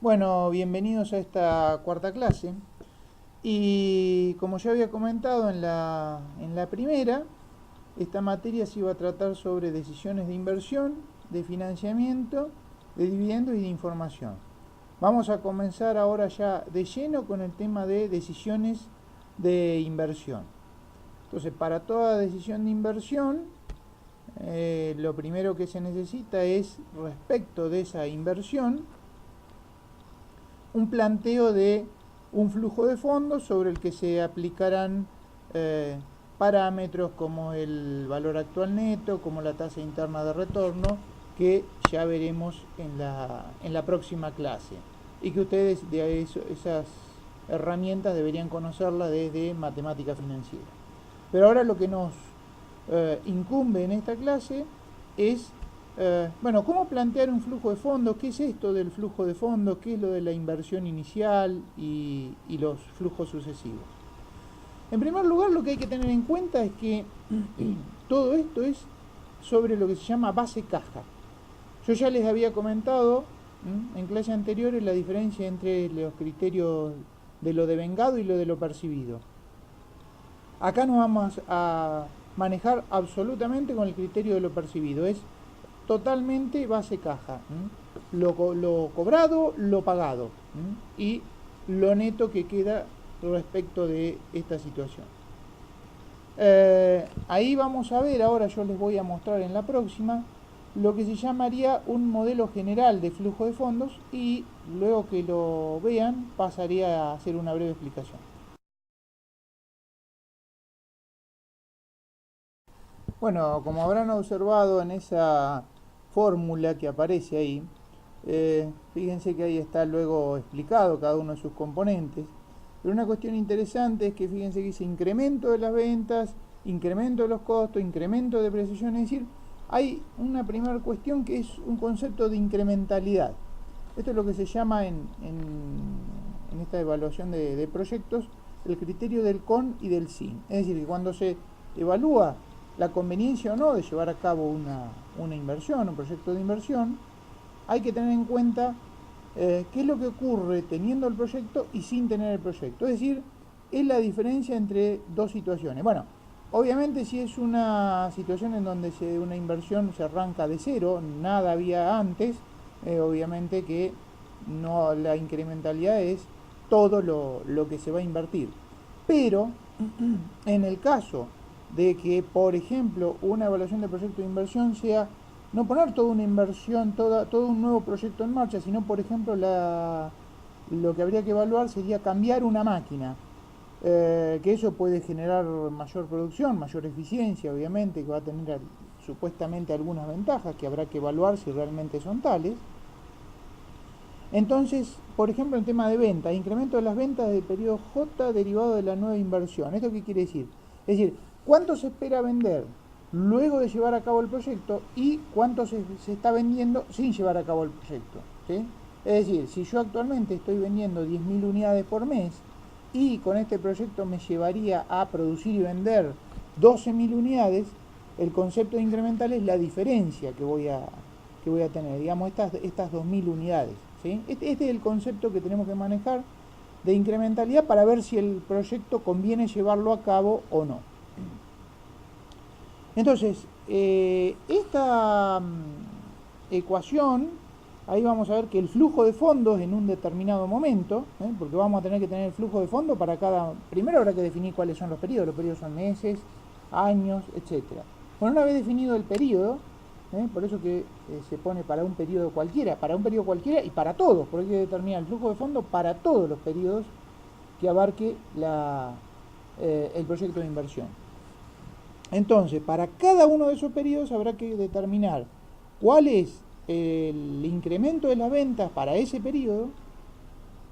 Bueno, bienvenidos a esta cuarta clase. Y como ya había comentado en la primera, esta materia se iba a tratar sobre decisiones de inversión, de financiamiento, de dividendos y de información. Vamos a comenzar ahora ya de lleno con el tema de decisiones de inversión. Entonces, para toda decisión de inversión, lo primero que se necesita es, respecto de esa inversión, un planteo de un flujo de fondos sobre el que se aplicarán eh, parámetros como el valor actual neto, como la tasa interna de retorno, que ya veremos en la próxima clase. Y que ustedes de esas herramientas deberían conocerlas desde matemática financiera. Pero ahora lo que nos incumbe en esta clase es bueno, ¿cómo plantear un flujo de fondos? ¿Qué es esto del flujo de fondos? ¿Qué es lo de la inversión inicial y los flujos sucesivos? En primer lugar, lo que hay que tener en cuenta es que todo esto es sobre lo que se llama base caja. Yo ya les había comentado en clases anteriores la diferencia entre los criterios de lo devengado y lo de lo percibido. Acá nos vamos a manejar absolutamente con el criterio de lo percibido. Es totalmente base caja. Lo cobrado, lo pagado. Y lo neto que queda respecto de esta situación. Ahí vamos a ver, ahora yo les voy a mostrar en la próxima, lo que se llamaría un modelo general de flujo de fondos y luego que lo vean pasaría a hacer una breve explicación. Bueno, como habrán observado en esa fórmula que aparece ahí, fíjense que ahí está luego explicado cada uno de sus componentes. Pero una cuestión interesante es que fíjense que dice incremento de las ventas, incremento de los costos, incremento de depreciación. Es decir, hay una primera cuestión que es un concepto de incrementalidad. Esto es lo que se llama en esta evaluación de proyectos el criterio del con y del sin. Es decir, que cuando se evalúa la conveniencia o no de llevar a cabo una inversión, un proyecto de inversión, hay que tener en cuenta qué es lo que ocurre teniendo el proyecto y sin tener el proyecto. Es decir, es la diferencia entre dos situaciones. Bueno, obviamente si es una situación en donde una inversión se arranca de cero, nada había antes, obviamente que no, la incrementalidad es todo lo que se va a invertir. Pero en el caso de que, por ejemplo, una evaluación de proyecto de inversión sea no poner toda una inversión, todo un nuevo proyecto en marcha, sino, por ejemplo, lo que habría que evaluar sería cambiar una máquina. Que eso puede generar mayor producción, mayor eficiencia, obviamente, que va a tener supuestamente algunas ventajas que habrá que evaluar si realmente son tales. Entonces, por ejemplo, el tema de ventas, incremento de las ventas del periodo J derivado de la nueva inversión. ¿Esto qué quiere decir? Es decir, ¿cuánto se espera vender luego de llevar a cabo el proyecto y cuánto se está vendiendo sin llevar a cabo el proyecto? ¿Sí? Es decir, si yo actualmente estoy vendiendo 10.000 unidades por mes y con este proyecto me llevaría a producir y vender 12.000 unidades, el concepto de incremental es la diferencia que voy a tener, digamos, estas 2.000 unidades. ¿Sí? Este es el concepto que tenemos que manejar de incrementalidad para ver si el proyecto conviene llevarlo a cabo o no. Entonces, esta ecuación, ahí vamos a ver que el flujo de fondos en un determinado momento, porque vamos a tener que tener el flujo de fondos para cada... Primero habrá que definir cuáles son los periodos son meses, años, etc. Bueno, una vez definido el periodo, por eso que se pone para un periodo cualquiera y para todos, porque hay que determinar el flujo de fondos para todos los periodos que abarque el proyecto de inversión. Entonces, para cada uno de esos periodos habrá que determinar cuál es el incremento de las ventas para ese periodo,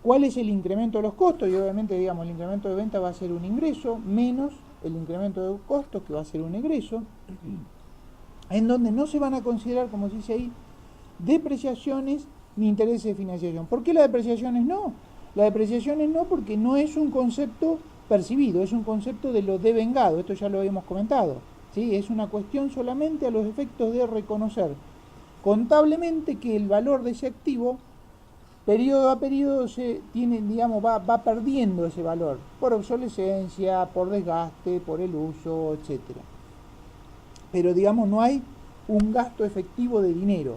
cuál es el incremento de los costos, y obviamente, digamos, el incremento de ventas va a ser un ingreso menos el incremento de costos, que va a ser un egreso, en donde no se van a considerar, como se dice ahí, depreciaciones ni intereses de financiación. ¿Por qué las depreciaciones no? Las depreciaciones no, porque no es un concepto percibido, es un concepto de lo devengado, esto ya lo habíamos comentado, ¿sí? Es una cuestión solamente a los efectos de reconocer contablemente que el valor de ese activo periodo a periodo se tiene, digamos, va perdiendo ese valor por obsolescencia, por desgaste, por el uso, etcétera. Pero digamos no hay un gasto efectivo de dinero.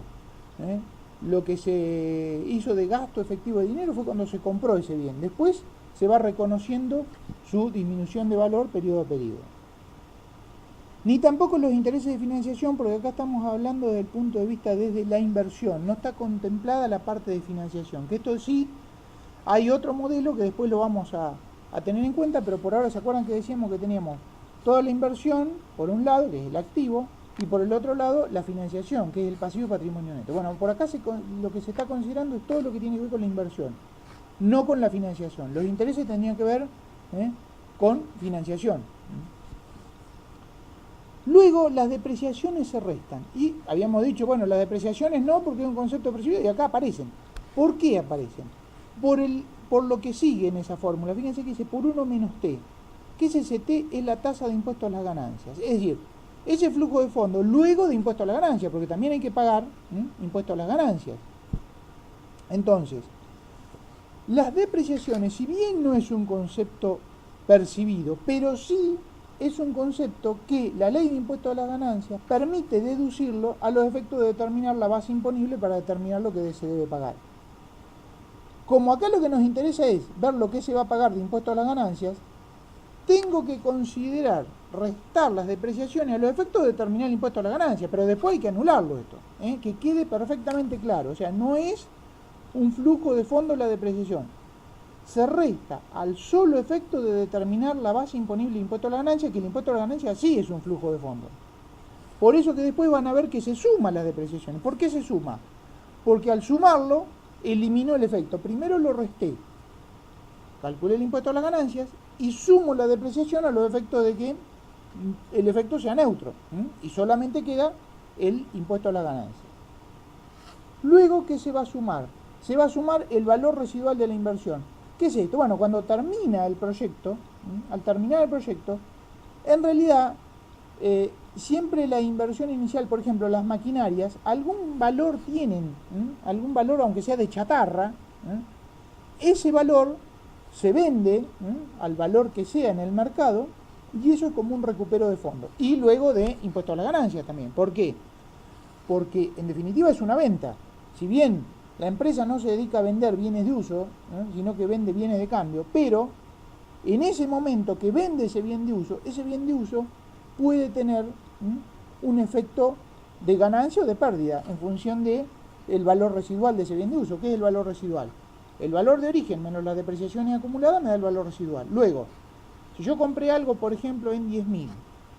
Lo que se hizo de gasto efectivo de dinero fue cuando se compró ese bien. Después se va reconociendo su disminución de valor periodo a periodo. Ni tampoco los intereses de financiación, porque acá estamos hablando desde el punto de vista desde la inversión, no está contemplada la parte de financiación, que esto sí, hay otro modelo que después lo vamos a tener en cuenta, pero por ahora se acuerdan que decíamos que teníamos toda la inversión, por un lado, que es el activo, y por el otro lado, la financiación, que es el pasivo patrimonio neto. Bueno, por acá lo que se está considerando es todo lo que tiene que ver con la inversión, no con la financiación. Los intereses tendrían que ver con financiación. Luego las depreciaciones se restan. Y habíamos dicho, bueno, las depreciaciones no, porque es un concepto percibido, y acá aparecen. ¿Por qué aparecen? Por lo que sigue en esa fórmula. Fíjense que dice por 1 menos T. ¿Qué es ese T? Es la tasa de impuesto a las ganancias. Es decir, ese flujo de fondo luego de impuesto a las ganancias, porque también hay que pagar impuesto a las ganancias. Entonces, las depreciaciones, si bien no es un concepto percibido, pero sí es un concepto que la ley de impuesto a las ganancias permite deducirlo a los efectos de determinar la base imponible para determinar lo que se debe pagar. Como acá lo que nos interesa es ver lo que se va a pagar de impuesto a las ganancias, tengo que considerar restar las depreciaciones a los efectos de determinar el impuesto a las ganancias, pero después hay que anularlo esto, que quede perfectamente claro. O sea, no es un flujo de fondo la depreciación. Se resta al solo efecto de determinar la base imponible de impuesto a la ganancia, que el impuesto a la ganancia sí es un flujo de fondo. Por eso que después van a ver que se suman las depreciaciones. ¿Por qué se suma? Porque al sumarlo, eliminó el efecto. Primero lo resté, calculé el impuesto a las ganancias y sumo la depreciación a los efectos de que el efecto sea neutro. Y solamente queda el impuesto a la ganancia. Luego, ¿qué se va a sumar? Se va a sumar el valor residual de la inversión. ¿Qué es esto? Bueno, cuando termina el proyecto, al terminar el proyecto, en realidad siempre la inversión inicial, por ejemplo, las maquinarias, algún valor tienen, algún valor aunque sea de chatarra, ese valor se vende al valor que sea en el mercado y eso es como un recupero de fondos. Y luego de impuesto a la ganancia también. ¿Por qué? Porque en definitiva es una venta. Si bien la empresa no se dedica a vender bienes de uso, sino que vende bienes de cambio, pero en ese momento que vende ese bien de uso puede tener un efecto de ganancia o de pérdida en función de el valor residual de ese bien de uso. ¿Qué es el valor residual? El valor de origen menos las depreciaciones acumuladas me da el valor residual. Luego, si yo compré algo, por ejemplo, en 10.000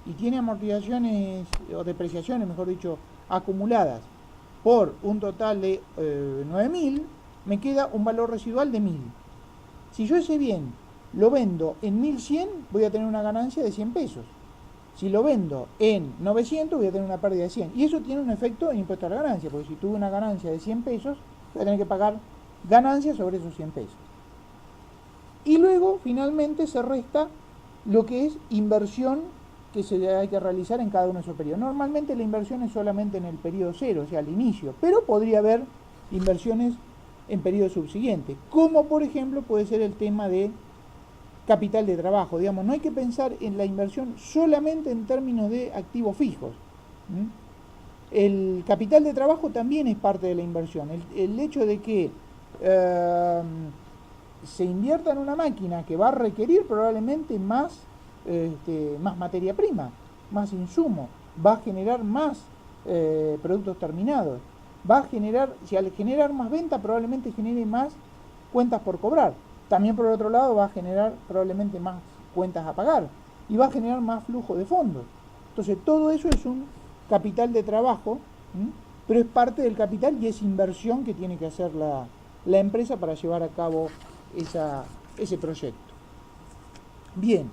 y tiene amortizaciones o depreciaciones, mejor dicho, acumuladas por un total de 9.000, me queda un valor residual de 1.000. Si yo ese bien lo vendo en 1.100, voy a tener una ganancia de 100 pesos. Si lo vendo en 900, voy a tener una pérdida de 100. Y eso tiene un efecto en impuesto a la ganancia, porque si tuve una ganancia de 100 pesos, voy a tener que pagar ganancias sobre esos 100 pesos. Y luego, finalmente, se resta lo que es inversión que se hay que realizar en cada uno de esos periodos. Normalmente la inversión es solamente en el periodo 0, o sea, al inicio, pero podría haber inversiones en periodos subsiguientes, como por ejemplo puede ser el tema de capital de trabajo. Digamos, no hay que pensar en la inversión solamente en términos de activos fijos. El capital de trabajo también es parte de la inversión. El hecho de que se invierta en una máquina que va a requerir probablemente más materia prima, más insumo, va a generar más productos terminados, va a generar, si al generar más venta probablemente genere más cuentas por cobrar, también por otro lado va a generar probablemente más cuentas a pagar y va a generar más flujo de fondos. Entonces todo eso es un capital de trabajo, pero es parte del capital y es inversión que tiene que hacer la empresa para llevar a cabo ese proyecto. Bien,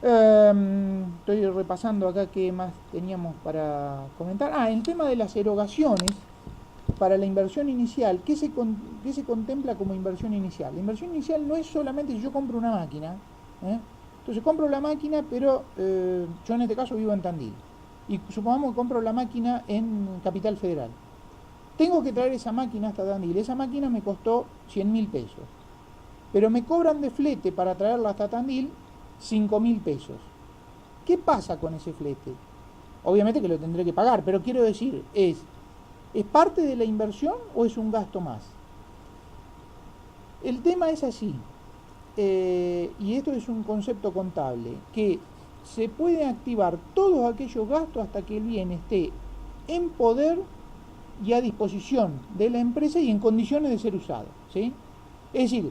estoy repasando acá qué más teníamos para comentar. El tema de las erogaciones para la inversión inicial. ¿Qué se contempla como inversión inicial? La inversión inicial no es solamente si yo compro una máquina, entonces compro la máquina, pero yo en este caso vivo en Tandil y supongamos que compro la máquina en Capital Federal. tengo que traer esa máquina hasta Tandil. Esa máquina me costó 100.000 pesos. Pero me cobran de flete para traerla hasta Tandil 5.000 pesos. ¿Qué pasa con ese flete? Obviamente que lo tendré que pagar, pero quiero decir, ¿es parte de la inversión o es un gasto más? El tema es así, y esto es un concepto contable, que se pueden activar todos aquellos gastos hasta que el bien esté en poder y a disposición de la empresa y en condiciones de ser usado, ¿sí? Es decir,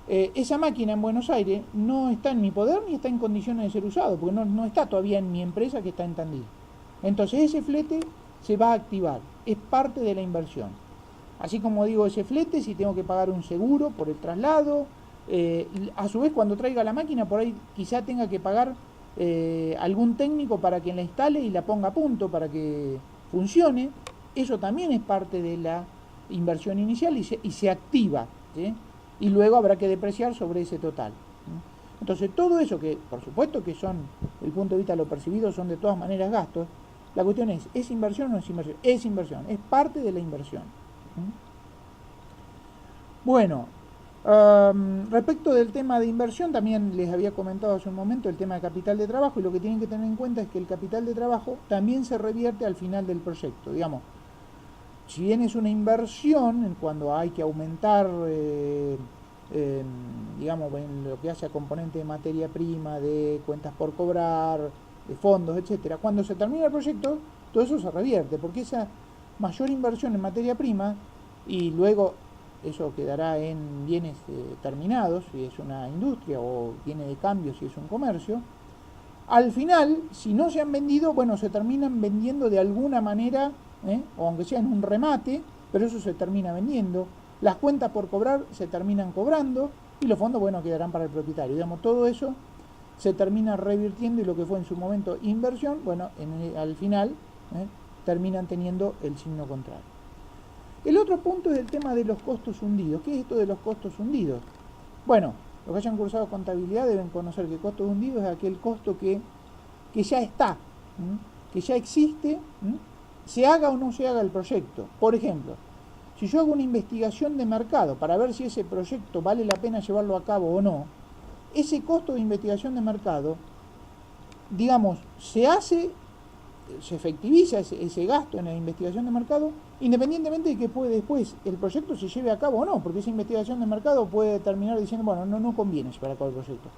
esa máquina en Buenos Aires no está en mi poder ni está en condiciones de ser usado, porque no está todavía en mi empresa que está en Tandil. Entonces ese flete se va a activar, es parte de la inversión. Así como digo, ese flete, si tengo que pagar un seguro por el traslado, a su vez cuando traiga la máquina por ahí quizá tenga que pagar algún técnico para que la instale y la ponga a punto para que funcione. Eso también es parte de la inversión inicial y se activa, ¿sí? Y luego habrá que depreciar sobre ese total. Entonces todo eso que por supuesto que son, desde el punto de vista de lo percibido, son de todas maneras gastos. La cuestión ¿es inversión o no es inversión? Es inversión, es parte de la inversión. Bueno, respecto del tema de inversión, también les había comentado hace un momento el tema de capital de trabajo, y lo que tienen que tener en cuenta es que el capital de trabajo también se revierte al final del proyecto. Digamos, si bien es una inversión, cuando hay que aumentar, digamos, en lo que hace a componente de materia prima, de cuentas por cobrar, de fondos, etcétera, cuando se termina el proyecto, todo eso se revierte, porque esa mayor inversión en materia prima, y luego eso quedará en bienes terminados, si es una industria, o viene de cambio, si es un comercio, al final, si no se han vendido, bueno, se terminan vendiendo de alguna manera, o aunque sea en un remate, pero eso se termina vendiendo. Las cuentas por cobrar se terminan cobrando y los fondos, bueno, quedarán para el propietario. Digamos, todo eso se termina revirtiendo y lo que fue en su momento inversión, bueno, al final terminan teniendo el signo contrario. El otro punto es el tema de los costos hundidos. ¿Qué es esto de los costos hundidos? Bueno, los que hayan cursado contabilidad deben conocer que costos hundidos es aquel costo que ya está, que ya existe, se haga o no se haga el proyecto. Por ejemplo, si yo hago una investigación de mercado para ver si ese proyecto vale la pena llevarlo a cabo o no, ese costo de investigación de mercado, digamos, se efectiviza ese gasto en la investigación de mercado, independientemente de que después el proyecto se lleve a cabo o no, porque esa investigación de mercado puede terminar diciendo, bueno, no conviene llevar a cabo el proyecto.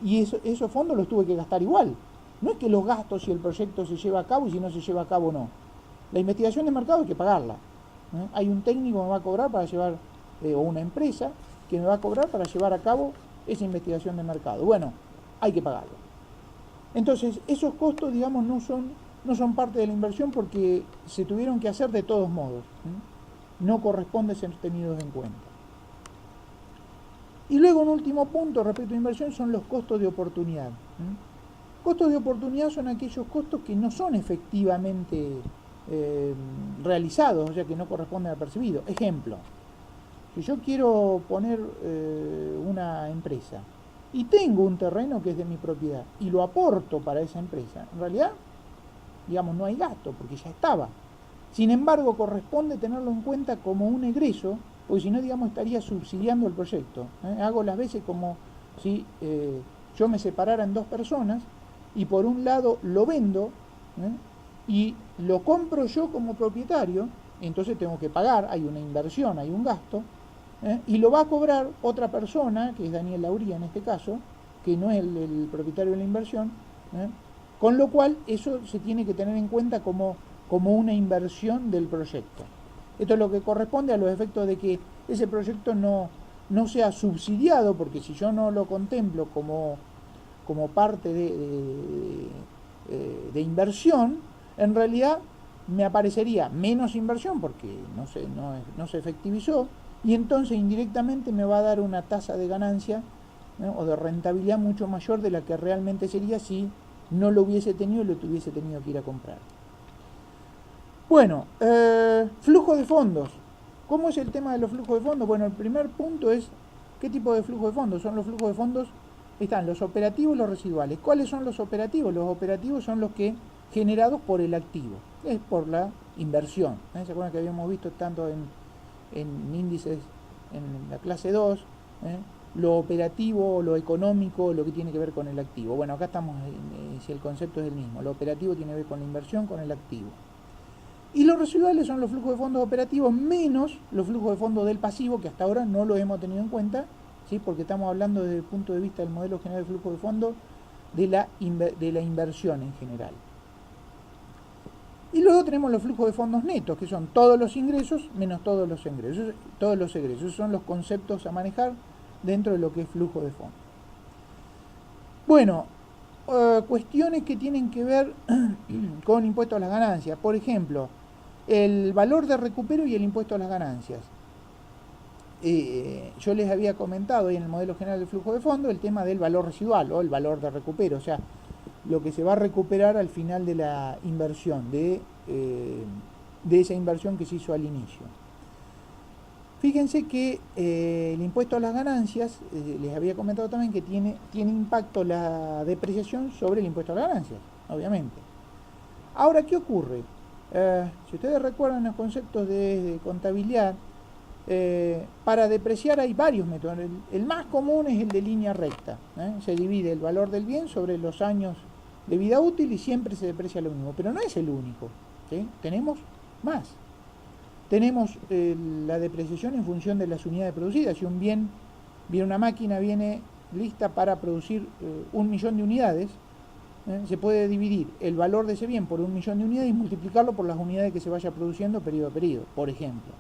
Y esos fondos los tuve que gastar igual. No es que los gastos si el proyecto se lleva a cabo y si no se lleva a cabo o no. La investigación de mercado hay que pagarla. Hay un técnico que me va a cobrar para llevar, o una empresa que me va a cobrar para llevar a cabo esa investigación de mercado. Bueno, hay que pagarlo. Entonces, esos costos, digamos, no son parte de la inversión porque se tuvieron que hacer de todos modos. No corresponde ser tenidos en cuenta. Y luego un último punto respecto a inversión son los costos de oportunidad. Costos de oportunidad son aquellos costos que no son efectivamente realizados, o sea que no corresponden al percibido. Ejemplo, si yo quiero poner una empresa y tengo un terreno que es de mi propiedad y lo aporto para esa empresa, en realidad, digamos, no hay gasto porque ya estaba. Sin embargo, corresponde tenerlo en cuenta como un egreso, porque si no, digamos, estaría subsidiando el proyecto. Hago las veces como si yo me separara en dos personas y por un lado lo vendo y lo compro yo como propietario, entonces tengo que pagar, hay una inversión, hay un gasto, y lo va a cobrar otra persona, que es Daniel Lauría en este caso, que no es el propietario de la inversión, con lo cual eso se tiene que tener en cuenta como una inversión del proyecto. Esto es lo que corresponde a los efectos de que ese proyecto no sea subsidiado, porque si yo no lo contemplo como parte de inversión, en realidad me aparecería menos inversión porque no se efectivizó, y entonces indirectamente me va a dar una tasa de ganancia, o de rentabilidad mucho mayor de la que realmente sería si no lo hubiese tenido y lo tuviese tenido que ir a comprar. Bueno, flujo de fondos. ¿Cómo es el tema de los flujos de fondos? Bueno, el primer punto es ¿qué tipo de flujo de fondos? Son los flujos de fondos, están los operativos y los residuales. ¿Cuáles son los operativos? Los operativos son los que generados por el activo, es por la inversión. ¿Se acuerdan que habíamos visto tanto en índices en la clase 2? Lo operativo, lo económico, lo que tiene que ver con el activo. Bueno, acá estamos, si el concepto es el mismo. Lo operativo tiene que ver con la inversión, con el activo. Y los residuales son los flujos de fondos operativos menos los flujos de fondos del pasivo, que hasta ahora no los hemos tenido en cuenta, ¿sí? Porque estamos hablando desde el punto de vista del modelo general de flujo de fondos de la inversión en general. Y luego tenemos los flujos de fondos netos, que son todos los ingresos menos todos los egresos. Esos son los conceptos a manejar dentro de lo que es flujo de fondos. Bueno, cuestiones que tienen que ver con impuestos a las ganancias. Por ejemplo, el valor de recupero y el impuesto a las ganancias. Yo les había comentado ahí en el modelo general de flujo de fondos el tema del valor residual o el valor de recupero, o sea, lo que se va a recuperar al final de la inversión, de esa inversión que se hizo al inicio. Fíjense que el impuesto a las ganancias, les había comentado también que tiene impacto la depreciación sobre el impuesto a las ganancias, obviamente. Ahora, ¿qué ocurre? Si ustedes recuerdan los conceptos de contabilidad, para depreciar hay varios métodos. El más común es el de línea recta. Se divide el valor del bien sobre los años de vida útil y siempre se deprecia lo mismo. Pero no es el único, ¿sí? Tenemos más. Tenemos la depreciación en función de las unidades producidas. Si un bien, una máquina viene lista para producir 1.000.000 de unidades, se puede dividir el valor de ese bien por 1.000.000 de unidades y multiplicarlo por las unidades que se vaya produciendo periodo a periodo, por ejemplo.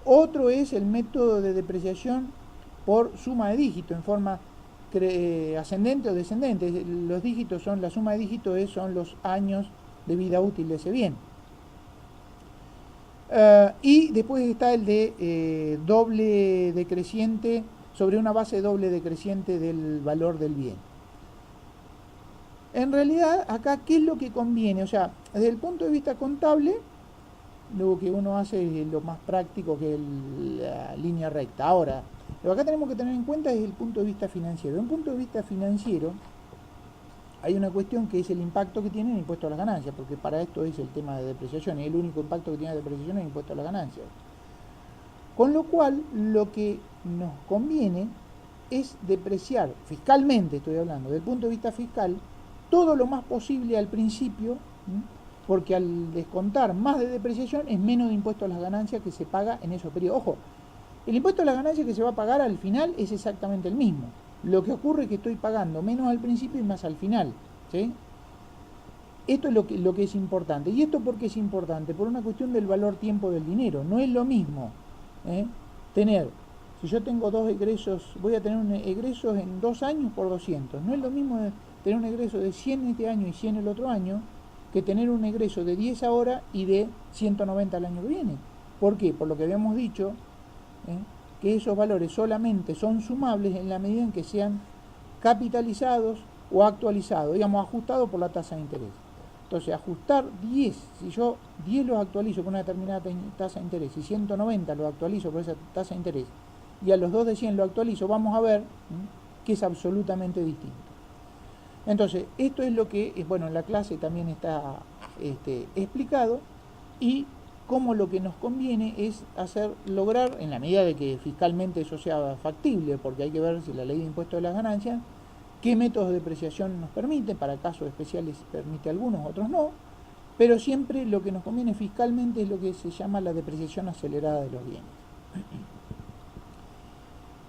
Otro es el método de depreciación por suma de dígitos en forma ascendente o descendente. Los dígitos son, la suma de dígitos son los años de vida útil de ese bien. Y después está el de doble decreciente sobre una base doble decreciente del valor del bien. En realidad, acá, ¿qué es lo que conviene? O sea, desde el punto de vista contable, lo que uno hace es lo más práctico que la línea recta. Ahora, lo que acá tenemos que tener en cuenta es el punto de vista financiero. Desde un punto de vista financiero, hay una cuestión que es el impacto que tiene el impuesto a las ganancias, porque para esto es el tema de depreciación, y el único impacto que tiene la depreciación es el impuesto a las ganancias. Con lo cual, lo que nos conviene es depreciar, fiscalmente estoy hablando, desde el punto de vista fiscal, todo lo más posible al principio, porque al descontar más de depreciación es menos de impuesto a las ganancias que se paga en esos periodos. Ojo, el impuesto a las ganancias que se va a pagar al final es exactamente el mismo. Lo que ocurre es que estoy pagando menos al principio y más al final, ¿sí? Esto es lo que es importante. ¿Y esto por qué es importante? Por una cuestión del valor tiempo del dinero. No es lo mismo tener, si yo tengo dos egresos, voy a tener egresos en 2 años por 200. No es lo mismo tener un egreso de 100 este año y 100 el otro año, que tener un egreso de 10 ahora y de 190 el año que viene. ¿Por qué? Por lo que habíamos dicho, que esos valores solamente son sumables en la medida en que sean capitalizados o actualizados, digamos, ajustados por la tasa de interés. Entonces, ajustar 10, si yo 10 los actualizo con una determinada tasa de interés y 190 los actualizo por esa tasa de interés y a los 2 de 100 lo actualizo, vamos a ver que es absolutamente distinto. Entonces, esto es lo que, bueno, en la clase también está explicado, y cómo lo que nos conviene es lograr, en la medida de que fiscalmente eso sea factible, porque hay que ver si la ley de impuestos de las ganancias, qué métodos de depreciación nos permiten, para casos especiales permite algunos, otros no, pero siempre lo que nos conviene fiscalmente es lo que se llama la depreciación acelerada de los bienes.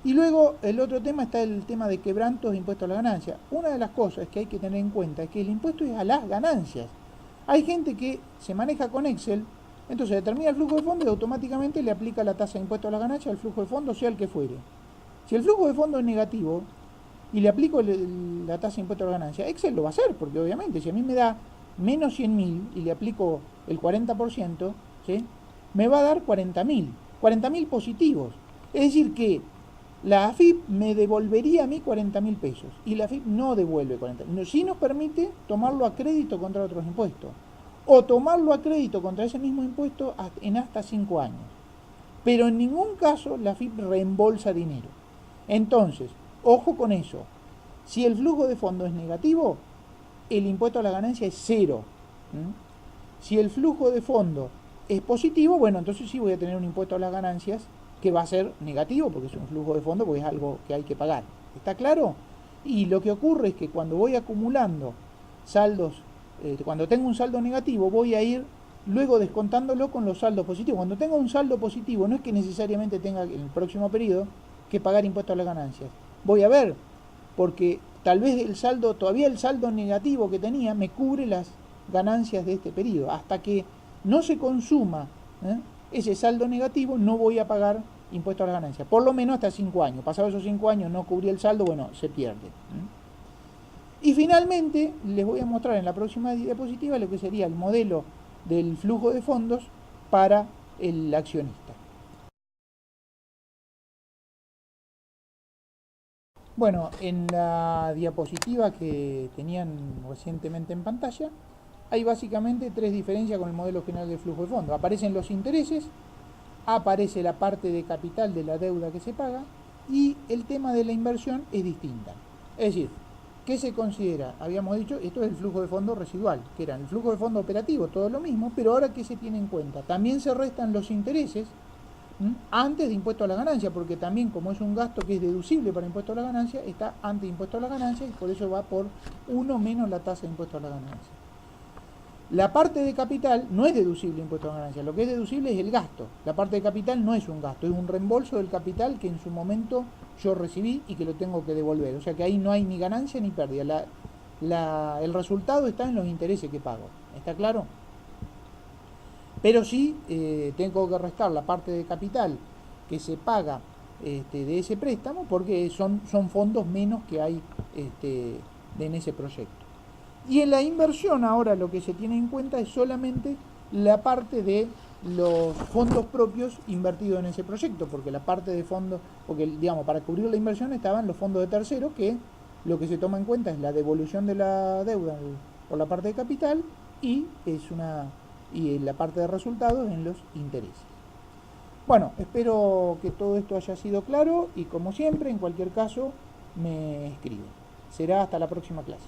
Y luego el otro tema está el tema de quebrantos de impuestos a las ganancias. Una de las cosas que hay que tener en cuenta es que el impuesto es a las ganancias. Hay gente que se maneja con Excel, entonces determina el flujo de fondos y automáticamente le aplica la tasa de impuesto a las ganancias al flujo de fondos, sea el que fuere. Si el flujo de fondos es negativo y le aplico la tasa de impuesto a las ganancias, Excel lo va a hacer, porque obviamente si a mí me da menos 100.000 y le aplico el 40%, ¿sí?, me va a dar 40.000 positivos. Es decir que la AFIP me devolvería a mí 40.000 pesos y la AFIP no devuelve 40.000. Sí nos permite tomarlo a crédito contra otros impuestos o tomarlo a crédito contra ese mismo impuesto en hasta 5 años. Pero en ningún caso la AFIP reembolsa dinero. Entonces, ojo con eso. Si el flujo de fondo es negativo, el impuesto a la ganancia es 0. Si el flujo de fondo es positivo, bueno, entonces sí voy a tener un impuesto a las ganancias que va a ser negativo, porque es un flujo de fondo, porque es algo que hay que pagar. ¿Está claro? Y lo que ocurre es que cuando voy acumulando saldos, cuando tengo un saldo negativo, voy a ir luego descontándolo con los saldos positivos. Cuando tengo un saldo positivo, no es que necesariamente tenga en el próximo periodo que pagar impuestos a las ganancias. Voy a ver, porque tal vez todavía el saldo negativo que tenía me cubre las ganancias de este periodo. Hasta que no se consuma ese saldo negativo, no voy a pagar impuestos a las ganancias. Por lo menos hasta 5 años. Pasados esos 5 años no cubrí el saldo, bueno, se pierde. Y finalmente les voy a mostrar en la próxima diapositiva lo que sería el modelo del flujo de fondos para el accionista. Bueno, en la diapositiva que tenían recientemente en pantalla, hay básicamente 3 diferencias con el modelo general de flujo de fondos. Aparecen los intereses, aparece la parte de capital de la deuda que se paga y el tema de la inversión es distinta. Es decir, ¿qué se considera? Habíamos dicho, esto es el flujo de fondo residual, que era el flujo de fondo operativo, todo lo mismo, pero ahora ¿qué se tiene en cuenta? También se restan los intereses antes de impuesto a la ganancia, porque también como es un gasto que es deducible para impuesto a la ganancia, está antes de impuesto a la ganancia y por eso va por 1 menos la tasa de impuesto a la ganancia. La parte de capital no es deducible impuesto a la ganancia, lo que es deducible es el gasto. La parte de capital no es un gasto, es un reembolso del capital que en su momento yo recibí y que lo tengo que devolver. O sea que ahí no hay ni ganancia ni pérdida. El resultado está en los intereses que pago. ¿Está claro? Pero sí tengo que restar la parte de capital que se paga de ese préstamo porque son fondos menos que hay en ese proyecto. Y en la inversión ahora lo que se tiene en cuenta es solamente la parte de los fondos propios invertidos en ese proyecto, porque la parte de fondos, porque digamos, para cubrir la inversión estaban los fondos de terceros, que lo que se toma en cuenta es la devolución de la deuda por la parte de capital y la parte de resultados en los intereses. Bueno, espero que todo esto haya sido claro y como siempre, en cualquier caso, me escriben. Será hasta la próxima clase.